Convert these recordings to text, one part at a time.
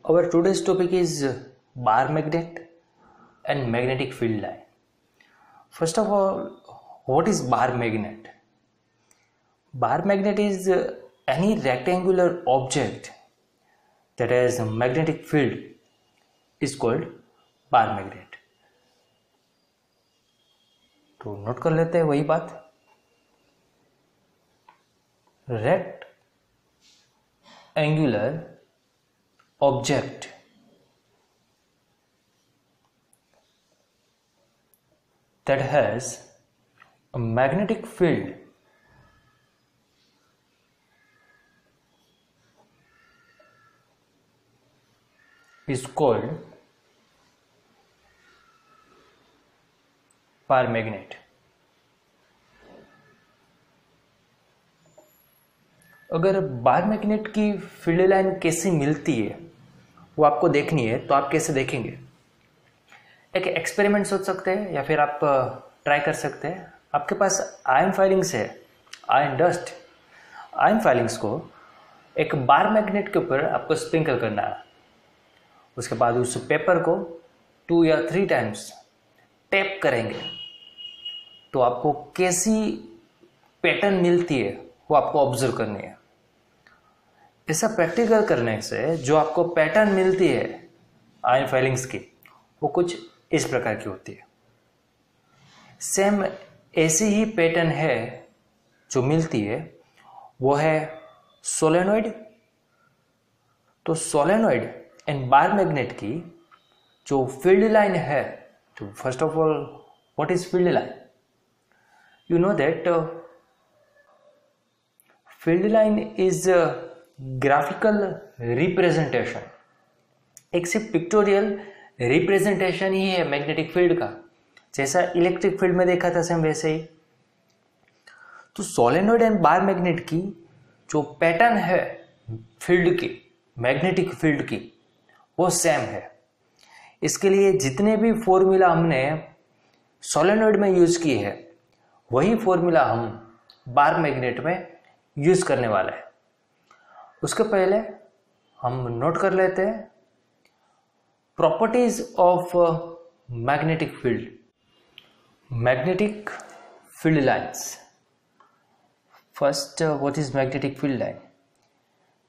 Our today's topic is bar magnet and magnetic field line. First of all, what is bar magnet? Bar magnet is any rectangular object that has a magnetic field is called bar magnet. तो note कर लेते हैं वही बात. Rectangular object that has a magnetic field is called bar magnet. अगर bar magnet की field line कैसे मिलती है वो आपको देखनी है तो आप कैसे देखेंगे. एक एक्सपेरिमेंट सोच सकते हैं या फिर आप ट्राई कर सकते हैं. आपके पास आयन फाइलिंग्स है, आयन डस्ट. आयन फाइलिंग्स को एक बार मैग्नेट के ऊपर आपको स्प्रिंकल करना है. उसके बाद उस पेपर को 2 या 3 टाइम्स टैप करेंगे तो आपको कैसी पैटर्न मिलती है वो आपको ऑब्जर्व करनी है. ऐसा प्रैक्टिकल करने से जो आपको पैटर्न मिलती है आयन फाइलिंग्स की वो कुछ इस प्रकार की होती है. सेम ऐसी ही पैटर्न है जो मिलती है वो है सोलेनॉइड. तो सोलेनॉइड एंड बार मैग्नेट की जो फील्ड लाइन है, तो first of all what is field line? You know that field line is graphical representation. एक सिर्फ पिक्टोरियल रिप्रेजेंटेशन ही है मैग्नेटिक फील्ड का. जैसा इलेक्ट्रिक फील्ड में देखा था सेम वैसे ही. तो सोलेनॉइड एंड बार मैग्नेट की जो पैटर्न है फील्ड की, मैग्नेटिक फील्ड की, वो सेम है. इसके लिए जितने भी फॉर्मूला हमने सोलेनॉइड में यूज किए हैं वही फॉर्मूला हम बार मैग्नेट में यूज करने वाला है. उसके पहले हम नोट कर लेते हैं properties of magnetic field. Magnetic field lines. First, what is magnetic field line?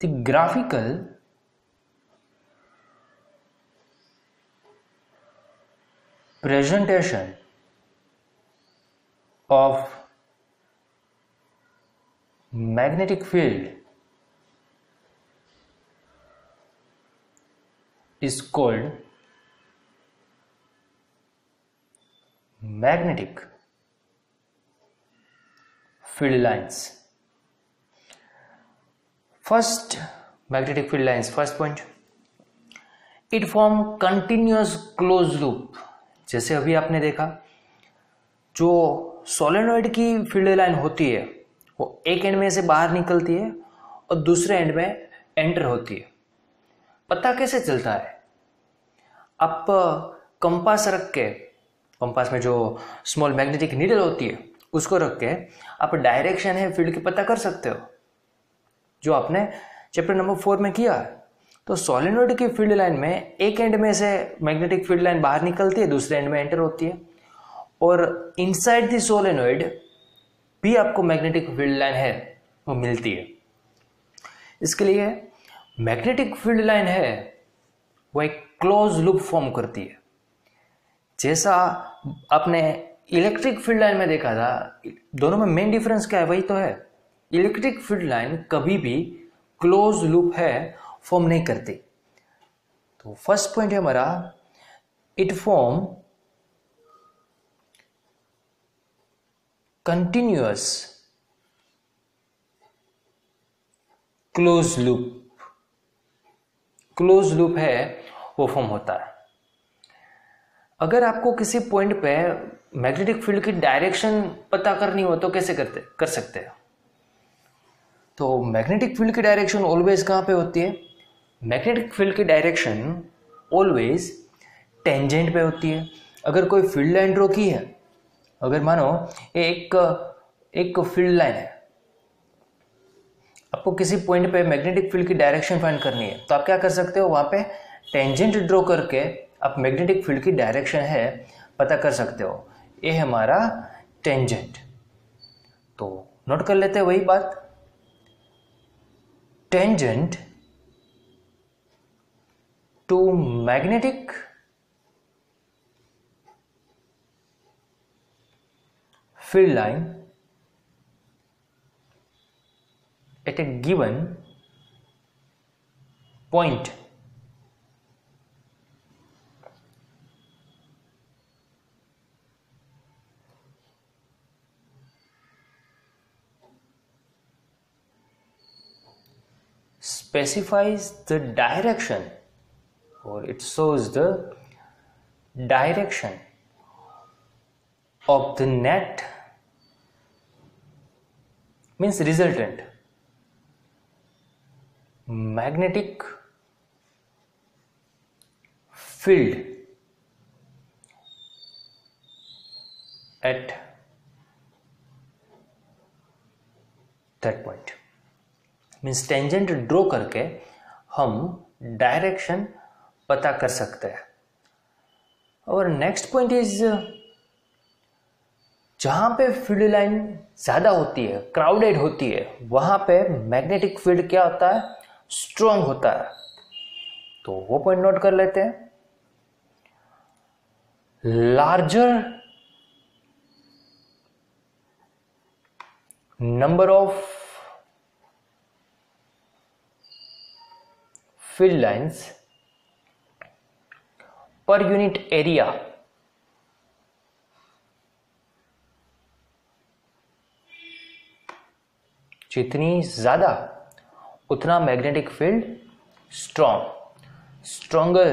The graphical presentation of magnetic field is called magnetic field lines. First, magnetic field lines. First point, it form continuous closed loop. जैसे अभी आपने देखा जो solenoid की field line होती है वो एक एंड में से बाहर निकलती है और दूसरे एंड में एंटर होती है. पता कैसे चलता है? आप कंपास रख के, कंपास में जो स्मॉल मैग्नेटिक नीडल होती है उसको रख के आप डायरेक्शन है फील्ड की पता कर सकते हो, जो आपने चैप्टर नंबर 4 में किया है. तो सोलेनॉइड की फील्ड लाइन में एक एंड में से मैग्नेटिक फील्ड लाइन बाहर निकलती है, दूसरे एंड में एंटर होती है, और इनसाइड द सोलेनॉइड भी आपको मैग्नेटिक फील्ड लाइन है वो मिलती है. इसके लिए मैग्नेटिक फील्ड लाइन है वो एक क्लोज लूप फॉर्म करती है. जैसा आपने इलेक्ट्रिक फील्ड लाइन में देखा था, दोनों में मेन डिफरेंस क्या है? वही तो है. इलेक्ट्रिक फील्ड लाइन कभी भी क्लोज लूप है फॉर्म नहीं करती. तो फर्स्ट पॉइंट है हमारा, it form continuous close loop. Close loop है वो फॉर्म होता है. अगर आपको किसी पॉइंट पे मैग्नेटिक फील्ड की डायरेक्शन पता करनी हो तो कैसे कर सकते हैं? तो मैग्नेटिक फील्ड की डायरेक्शन ऑलवेज कहां पे होती है? मैग्नेटिक फील्ड की डायरेक्शन ऑलवेज टेंजेंट पे होती है. अगर कोई फील्ड लाइन ड्रॉ की है, अगर मानो एक फील्ड लाइन है, आपको किसी पॉइंट पे मैग्नेटिक फील्ड की डायरेक्शन फाइंड करनी है, तो आप क्या कर सकते हो, वहां पे टेंजेंट ड्रॉ करके आप मैग्नेटिक फील्ड की डायरेक्शन है पता कर सकते हो। ये है हमारा टेंजेंट। तो नोट कर लेते हैं वही बात, tangent to magnetic field line at a given point specifies the direction, or it shows the direction of the net, means resultant magnetic field at that point, means tangent draw करके हम direction पता कर सकते हैं। और next point is, जहां पे field line ज्यादा होती है, क्राउडेड होती है, वहां पे मैग्नेटिक फील्ड क्या होता है, स्ट्रॉन्ग होता है। तो वो पॉइंट नोट कर लेते हैं। Larger number of field lines per unit area जितनी ज्यादा उतना magnetic field stronger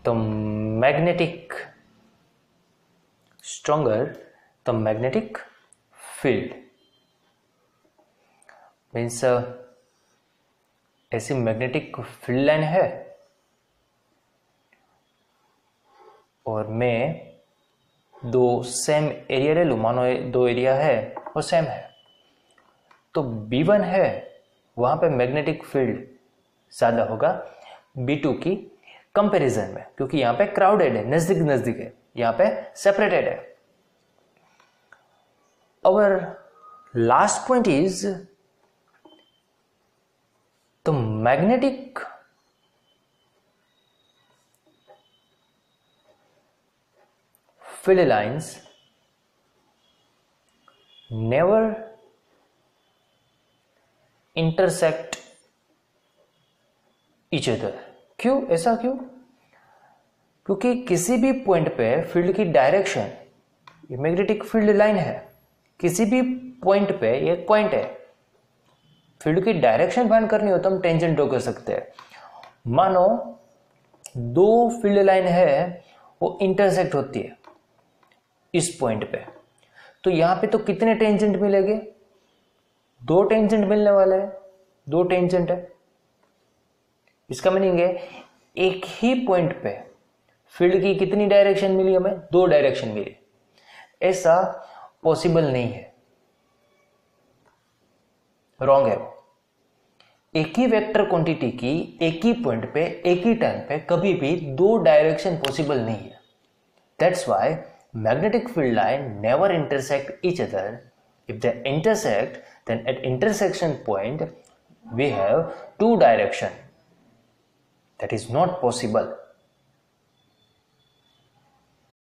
the magnetic field, means ऐसी मैग्नेटिक फील्ड लाइन है और मैं दो सेम एरिया ले लूं, मानो दो एरिया है वो सेम है, तो B1 है वहां पे मैग्नेटिक फील्ड ज्यादा होगा B2 की कंपैरिजन में, क्योंकि यहां पे क्राउडेड है, नजदीक है, यहां पे सेपरेटेड है। और last point is the magnetic field lines never intersect each other. क्यों, ऐसा क्यों? क्योंकि किसी भी पॉइंट पे फील्ड की डायरेक्शन, ये मैग्नेटिक फील्ड लाइन है, किसी भी पॉइंट पे, ये पॉइंट है, फील्ड की डायरेक्शन फाइंड करनी हो तो हम टेंजेंट ड्रॉ कर सकते हैं। मानो दो फील्ड लाइन है वो इंटरसेक्ट होती है इस पॉइंट पे, तो यहां पे तो कितने टेंजेंट मिलेंगे, दो टेंजेंट मिलने वाले हैं, दो टेंजेंट है। इसका मीनिंग है एक ही पॉइंट पे फील्ड की कितनी डायरेक्शन मिली हमें, दो डायरेक्शन मिली। ऐसा पॉसिबल नहीं है, रॉन्ग है। एक ही वेक्टर क्वांटिटी की एक ही पॉइंट पे एक ही टाइम पे कभी भी दो डायरेक्शन पॉसिबल नहीं है। That's why magnetic field line never intersect each other. If they intersect, then at intersection point we have two direction. That is not possible.